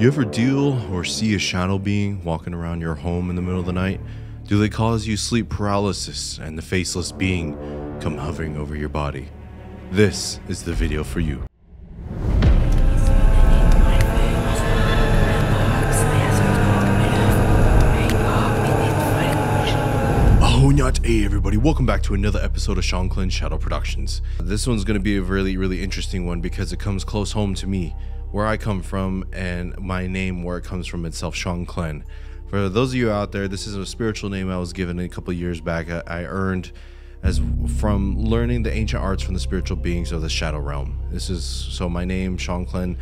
You ever deal or see a shadow being walking around your home in the middle of the night? Do they cause you sleep paralysis and the faceless being come hovering over your body? This is the video for you. Hey everybody, welcome back to another episode of Shanclen Shadow Productions. This one's going to be a really interesting one because it comes close home to me, where I come from, and my name, where it comes from itself, Shanclen. For those of you out there, this is a spiritual name I was given a couple years back. I earned as from learning the ancient arts from the spiritual beings of the shadow realm. So my name, Shanclen,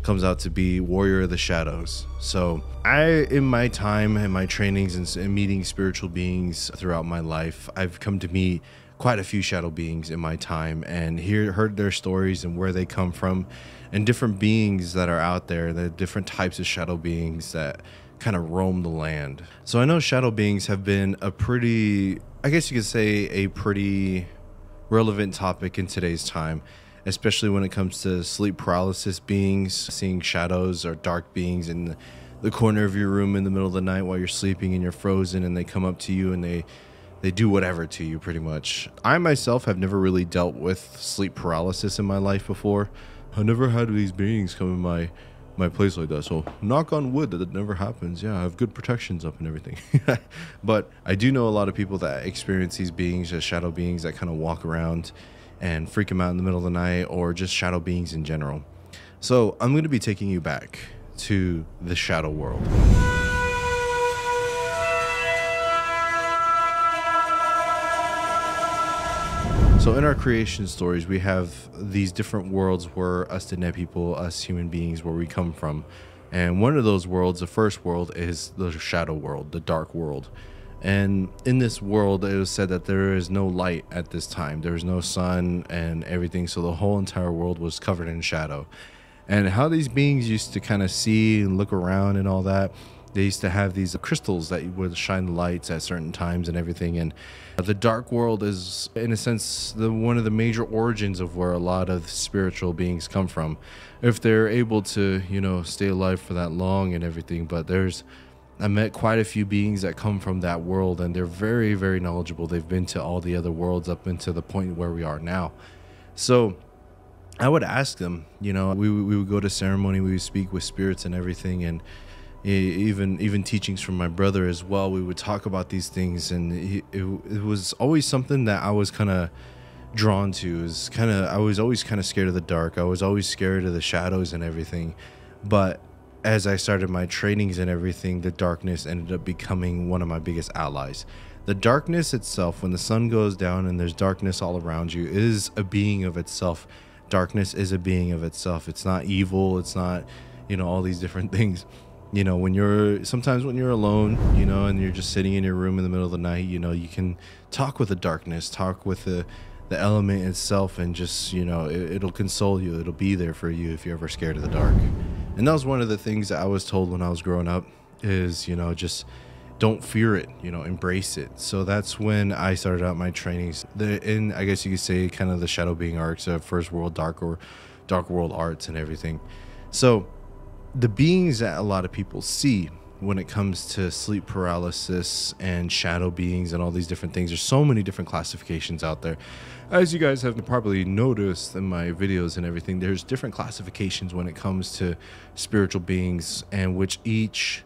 comes out to be warrior of the shadows. So in my time and my trainings and meeting spiritual beings throughout my life, I've come to meet quite a few shadow beings in my time and heard their stories and where they come from, and different beings that are out there, the different types of shadow beings that kind of roam the land. So I know shadow beings have been a pretty, I guess you could say, a pretty relevant topic in today's time, especially when it comes to sleep paralysis beings, seeing shadows or dark beings in the corner of your room in the middle of the night while you're sleeping and you're frozen, and they come up to you and they do whatever to you pretty much. I myself have never really dealt with sleep paralysis in my life before. I never had these beings come in my place like that, so knock on wood that it never happens. Yeah, I have good protections up and everything. But I do know a lot of people that experience these beings as shadow beings that kind of walk around and freak them out in the middle of the night, or just shadow beings in general. So I'm going to be taking you back to the shadow world. So in our creation stories, we have these different worlds where us Diné people, us human beings, where we come from. And one of those worlds, the first world, is the shadow world, the dark world. And in this world, it was said that there is no light at this time. There is no sun and everything. So the whole entire world was covered in shadow. And how these beings used to kind of see and look around and all that, they used to have these crystals that would shine the lights at certain times and everything. And the dark world is, in a sense, one of the major origins of where a lot of spiritual beings come from, if they're able to, stay alive for that long and everything. But I met quite a few beings that come from that world, and they're very knowledgeable. They've been to all the other worlds up into the point where we are now. So I would ask them, we would go to ceremony, we would speak with spirits and everything, and even teachings from my brother as well. We would talk about these things, and it was always something that I was kind of drawn to. I was always kind of scared of the dark. I was always scared of the shadows and everything. But as I started my trainings and everything, the darkness ended up becoming one of my biggest allies. The darkness itself, when the sun goes down and there's darkness all around you, is a being of itself. Darkness is a being of itself. It's not evil. It's not, all these different things. Sometimes when you're alone, and you're just sitting in your room in the middle of the night, you can talk with the darkness, talk with the element itself, and just, it'll console you. It'll be there for you if you're ever scared of the dark. And that was one of the things that I was told when I was growing up is, just don't fear it, embrace it. So that's when I started out my trainings in, I guess you could say, kind of the shadow being arts of first world, dark world arts and everything. So the beings that a lot of people see when it comes to sleep paralysis and shadow beings and all these different things, there's so many different classifications out there. As you guys have probably noticed in my videos and everything, there's different classifications when it comes to spiritual beings, and which each,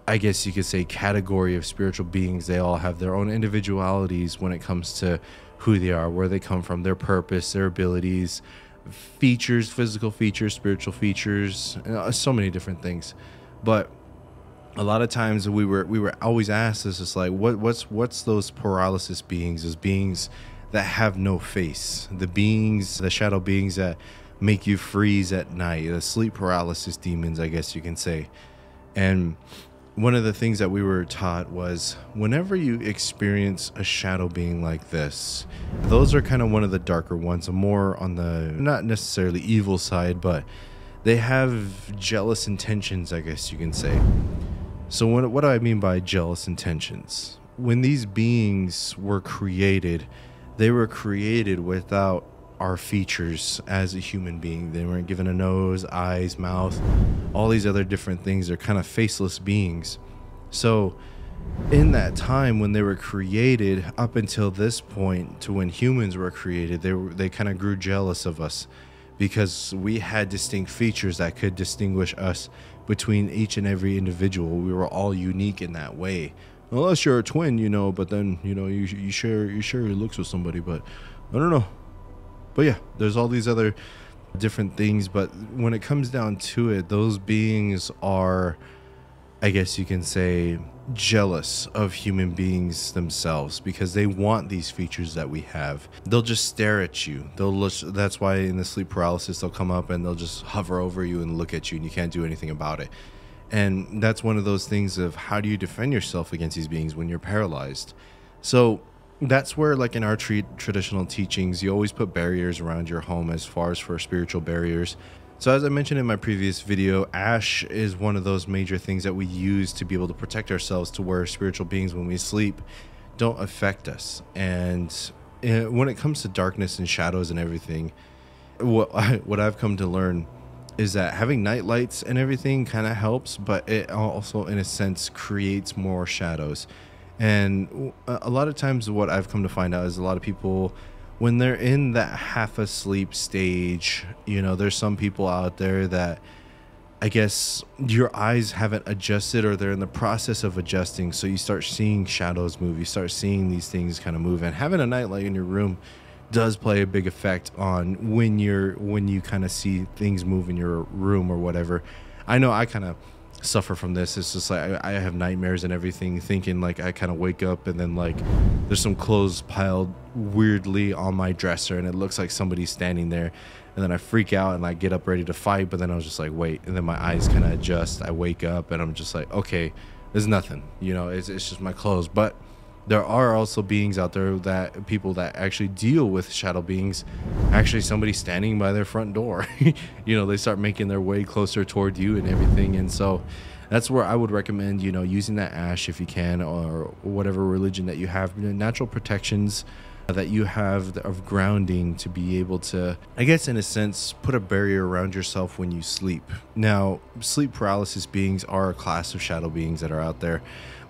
I guess you could say, category of spiritual beings, they all have their own individualities when it comes to who they are, where they come from, their purpose, their abilities, features, physical features, spiritual features, so many different things. But a lot of times we were always asked, this is like, what's those paralysis beings, those beings that have no face, the shadow beings that make you freeze at night, the sleep paralysis demons, I guess you can say. And one of the things that we were taught was, whenever you experience a shadow being like this, those are kind of one of the darker ones, more on the not necessarily evil side, but they have jealous intentions, I guess you can say. So what do I mean by jealous intentions? When these beings were created, they were created without our features as a human being. They weren't given a nose, eyes, mouth, all these other different things. They're kind of faceless beings. So in that time when they were created, up until this point to when humans were created, they kind of grew jealous of us because we had distinct features that could distinguish us between each and every individual. We were all unique in that way, unless you're a twin, but then you share your looks with somebody. But I don't know. But yeah, there's all these other different things. But when it comes down to it, those beings are, I guess you can say, jealous of human beings themselves because they want these features that we have. They'll just stare at you. That's why in the sleep paralysis, they'll come up and they'll just hover over you and look at you, and you can't do anything about it. And that's one of those things of how do you defend yourself against these beings when you're paralyzed? So that's where, like in our traditional teachings, you always put barriers around your home as far as for spiritual barriers. So as I mentioned in my previous video, ash is one of those major things that we use to be able to protect ourselves to where spiritual beings, when we sleep, don't affect us. And when it comes to darkness and shadows and everything, what I've come to learn is that having night lights and everything kind of helps, but it also, in a sense, creates more shadows. And a lot of times what I've come to find out is a lot of people, when they're in that half asleep stage, there's some people out there that I guess your eyes haven't adjusted, or they're in the process of adjusting. So you start seeing shadows move. You start seeing these things kind of move. And having a nightlight in your room does play a big effect on when you kind of see things move in your room or whatever. I know I kind of suffer from this. It's just like I have nightmares and everything, thinking like I kind of wake up and then like there's some clothes piled weirdly on my dresser and it looks like somebody's standing there, and then I freak out and I get up ready to fight, but then I was just like, wait, and then my eyes kind of adjust. I wake up and I'm just like, okay, there's nothing, it's just my clothes. But there are also beings out there, that people that actually deal with shadow beings, actually somebody standing by their front door. They start making their way closer toward you and everything. And so that's where I would recommend, using that ash if you can, or whatever religion that you have, natural protections that you have of grounding to be able to, I guess in a sense, put a barrier around yourself when you sleep. Now, sleep paralysis beings are a class of shadow beings that are out there.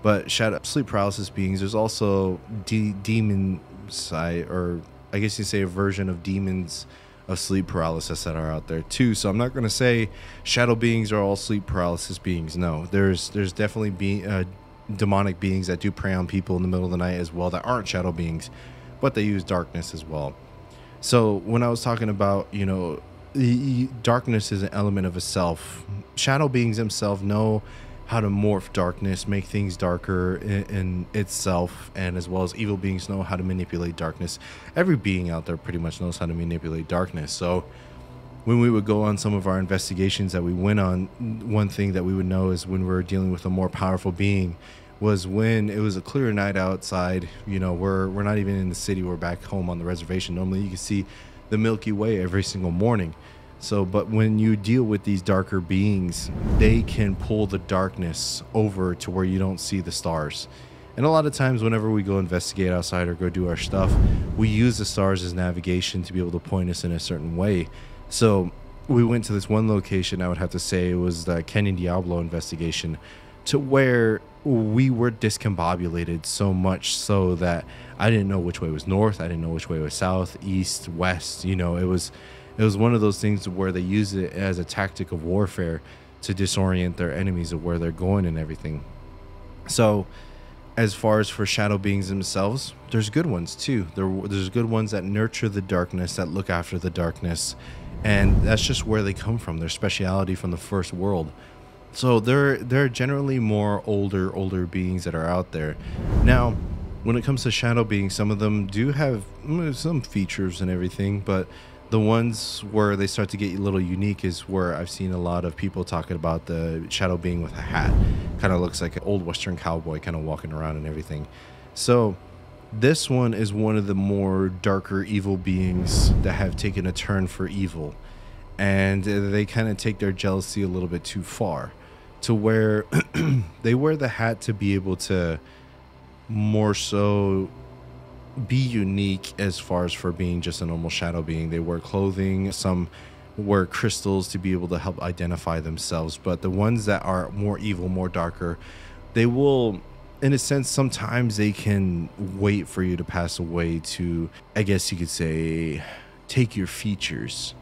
But sleep paralysis beings, there's also demon side, or I guess you say a version of demons of sleep paralysis that are out there too. So I'm not going to say shadow beings are all sleep paralysis beings. No, there's definitely demonic beings that do prey on people in the middle of the night as well that aren't shadow beings, but they use darkness as well. So when I was talking about, darkness is an element of a self. Shadow beings themselves know how to morph darkness, make things darker in itself, and as well as evil beings know how to manipulate darkness. Every being out there pretty much knows how to manipulate darkness. So when we would go on some of our investigations that we went on, one thing that we would know is when we were dealing with a more powerful being was when it was a clear night outside. We're not even in the city, we're back home on the reservation. Normally you can see the Milky Way every single morning. But when you deal with these darker beings, they can pull the darkness over to where you don't see the stars. And a lot of times whenever we go investigate outside or go do our stuff, we use the stars as navigation to be able to point us in a certain way. So we went to this one location, I would have to say it was the Canyon Diablo investigation, to where we were discombobulated so much so that I didn't know which way was north. I didn't know which way was south, east, west. It was one of those things where they use it as a tactic of warfare to disorient their enemies of where they're going and everything. So as far as for shadow beings themselves, there's good ones too. There's good ones that nurture the darkness, that look after the darkness. And that's just where they come from, their speciality from the first world. So they're generally more older beings that are out there. Now, when it comes to shadow beings, some of them do have some features and everything, but the ones where they start to get a little unique is where I've seen a lot of people talking about the shadow being with a hat. Kind of looks like an old Western cowboy kind of walking around and everything. So this one is one of the more darker evil beings that have taken a turn for evil. And they kind of take their jealousy a little bit too far, to where they wear the hat to be able to more so be unique as far as for being just a normal shadow being. They wear clothing, some wear crystals to be able to help identify themselves. But the ones that are more evil, more darker, they will, in a sense, sometimes they can wait for you to pass away to, I guess you could say, take your features.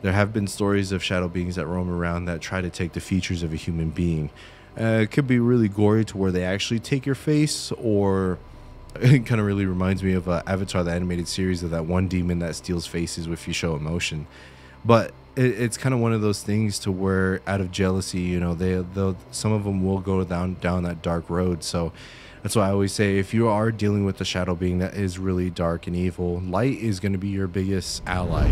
There have been stories of shadow beings that roam around that try to take the features of a human being. It could be really gory to where they actually take your face, or it kind of really reminds me of Avatar, the animated series, of that one demon that steals faces if you show emotion. But it's kind of one of those things to where, out of jealousy, you know, some of them will go down that dark road. So that's why I always say, if you are dealing with a shadow being that is really dark and evil, light is going to be your biggest ally.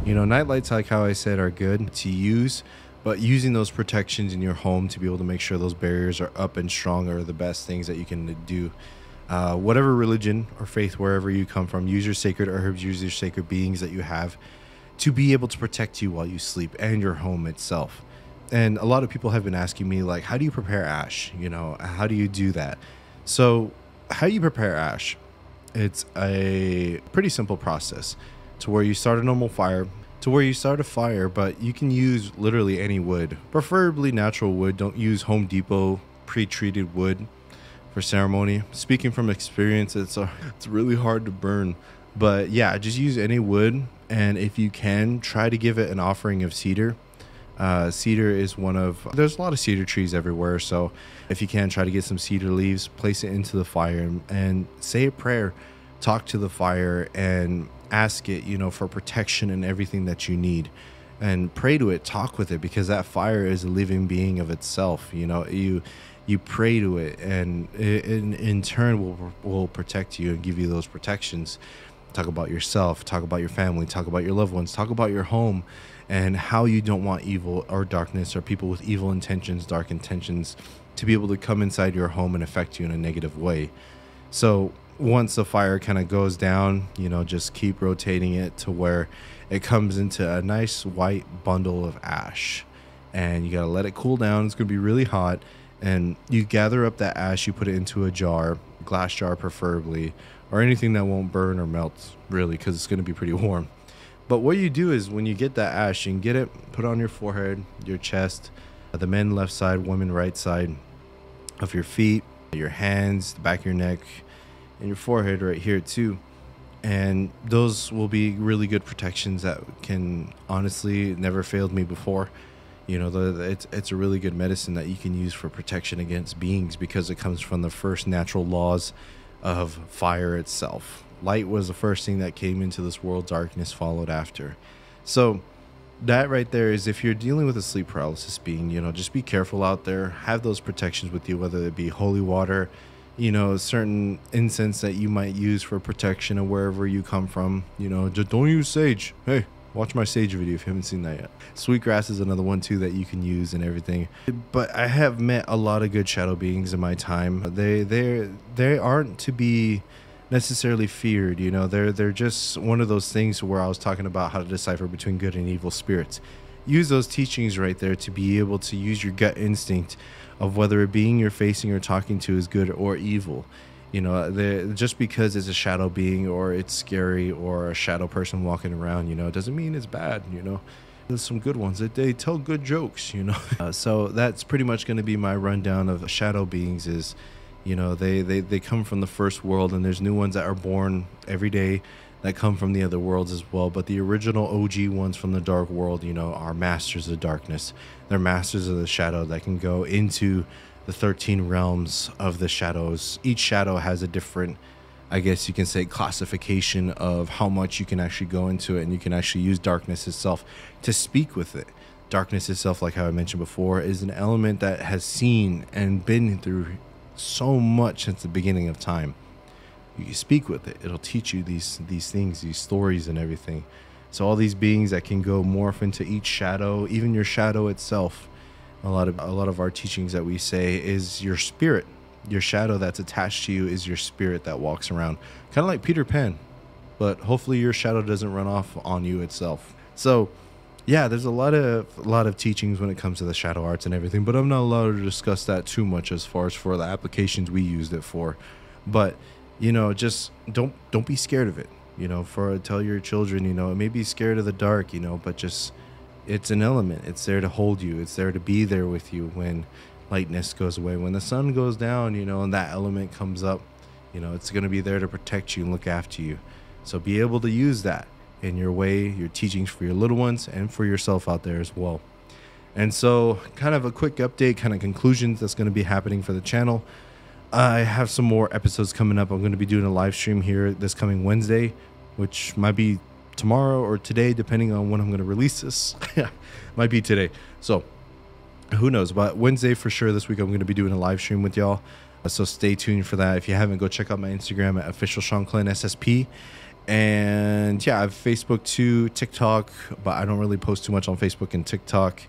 You know, night lights, like how I said, are good to use, but using those protections in your home to be able to make sure those barriers are up and strong are the best things that you can do. Whatever religion or faith, wherever you come from, use your sacred herbs, use your sacred beings that you have to be able to protect you while you sleep and your home itself. And a lot of people have been asking me, like, how do you prepare ash? You know, how do you do that? So how you prepare ash, it's a pretty simple process to where you start a normal fire, but you can use literally any wood, preferably natural wood. Don't use Home Depot pre-treated wood for ceremony. Speaking from experience, it's really hard to burn. But yeah, just use any wood, and if you can, try to give it an offering of cedar. Cedar is there's a lot of cedar trees everywhere, so if you can, try to get some cedar leaves, place it into the fire, and say a prayer, talk to the fire, and ask it, you know, for protection and everything that you need, and pray to it, talk with it, because that fire is a living being of itself. You know, you pray to it, and it in turn will protect you and give you those protections. Talk about yourself, talk about your family, talk about your loved ones, talk about your home, and how you don't want evil or darkness or people with evil intentions, dark intentions, to be able to come inside your home and affect you in a negative way. So once the fire kind of goes down, you know, just keep rotating it to where it comes into a nice white bundle of ash, and you got to let it cool down. It's going to be really hot, and you gather up that ash, you put it into a jar, glass jar preferably, or anything that won't burn or melt really, because it's going to be pretty warm. But what you do is, when you get that ash, you can get it, put it on your forehead, your chest, the men left side, women right side of your feet, your hands, the back of your neck, and your forehead right here too. And those will be really good protections that can honestly never failed me before. You know, it's a really good medicine that you can use for protection against beings, because it comes from the first natural laws of fire itself. Light was the first thing that came into this world, darkness followed after. So that right there is, if you're dealing with a sleep paralysis being, you know, just be careful out there. Have those protections with you, whether it be holy water, you know, certain incense that you might use for protection of wherever you come from. You know, just don't use sage. Hey, watch my sage video if you haven't seen that yet. Sweetgrass is another one too that you can use and everything. But I have met a lot of good shadow beings in my time. They aren't to be necessarily feared. You know, they're just one of those things where I was talking about how to decipher between good and evil spirits. Use those teachings right there to be able to use your gut instinct of whether a being you're facing or talking to is good or evil. You know, just because it's a shadow being or it's scary or a shadow person walking around, you know, it doesn't mean it's bad. You know, there's some good ones that they tell good jokes, you know. So that's pretty much going to be my rundown of shadow beings. Is, you know, they come from the first world, and there's new ones that are born every day that come from the other worlds as well. But the original OG ones from the dark world, you know, are masters of darkness. They're masters of the shadow that can go into the 13 realms of the shadows. Each shadow has a different, I guess you can say, classification of how much you can actually go into it, and you can actually use darkness itself to speak with it. Darkness itself, like how I mentioned before, is an element that has seen and been through so much since the beginning of time. You speak with it, it'll teach you these things, these stories and everything. So all these beings that can go morph into each shadow, even your shadow itself. A lot of our teachings that we say is your spirit. Your shadow that's attached to you is your spirit that walks around, kind of like Peter Pan, but hopefully your shadow doesn't run off on you itself. So yeah, there's a lot of teachings when it comes to the shadow arts and everything, but I'm not allowed to discuss that too much as far as for the applications we used it for. But you know, just don't be scared of it. You know, tell your children, you know, it may be scared of the dark, you know, but just it's an element. It's there to hold you. It's there to be there with you when lightness goes away, when the sun goes down, you know, and that element comes up. You know, it's going to be there to protect you and look after you. So be able to use that in your way, your teachings for your little ones and for yourself out there as well. And so kind of a quick update, kind of conclusions that's going to be happening for the channel. I have some more episodes coming up. I'm going to be doing a live stream here this coming Wednesday, which might be tomorrow or today, depending on when I'm going to release this. Might be today. So who knows? But Wednesday for sure this week, I'm going to be doing a live stream with y'all. So stay tuned for that. If you haven't, go check out my Instagram at official Shanclen SSP. And yeah, I have Facebook too, TikTok, but I don't really post too much on Facebook and TikTok.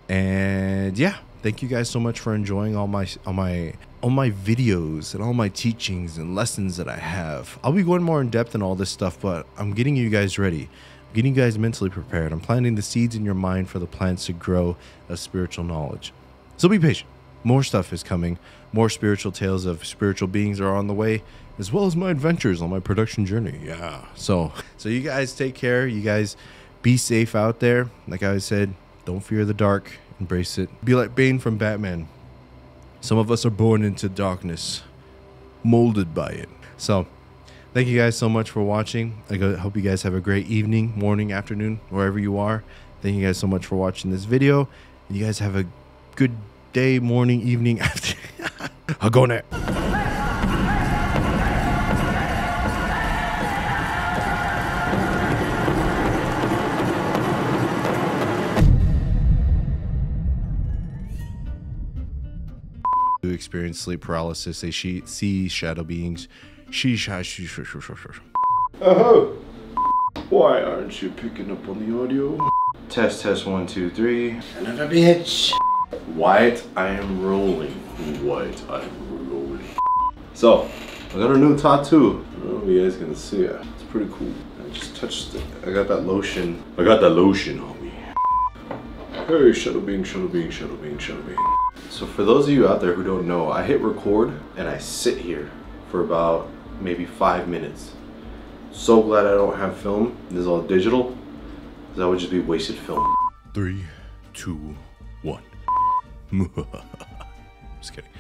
And yeah, thank you guys so much for enjoying all my videos and all my teachings and lessons that I have. I'll be going more in depth in all this stuff, but I'm getting you guys ready. I'm getting you guys mentally prepared. I'm planting the seeds in your mind for the plants to grow a spiritual knowledge. So be patient. More stuff is coming. More spiritual tales of spiritual beings are on the way, as well as my adventures on my production journey. Yeah. So you guys take care. You guys be safe out there. Like I said, don't fear the dark. Embrace it. Be like Bane from Batman. Some of us are born into darkness, molded by it. So thank you guys so much for watching. I hope you guys have a great evening, morning, afternoon, wherever you are. Thank you guys so much for watching this video. You guys have a good day, morning, evening, after. I'll go now. To experience sleep paralysis, they see shadow beings. Oh, why aren't you picking up on the audio? Test 1 2 3. Another bitch. White, I am rolling. White, I'm rolling. So, I got a new tattoo. I don't know if you guys can see it. It's pretty cool. I just touched it. I got that lotion. I got that lotion on me. Hey, shadow being, shadow being, shadow being, shadow being. So for those of you out there who don't know, I hit record and I sit here for about maybe 5 minutes. So glad I don't have film. This is all digital. That would just be wasted film. 3, 2, 1. Just kidding.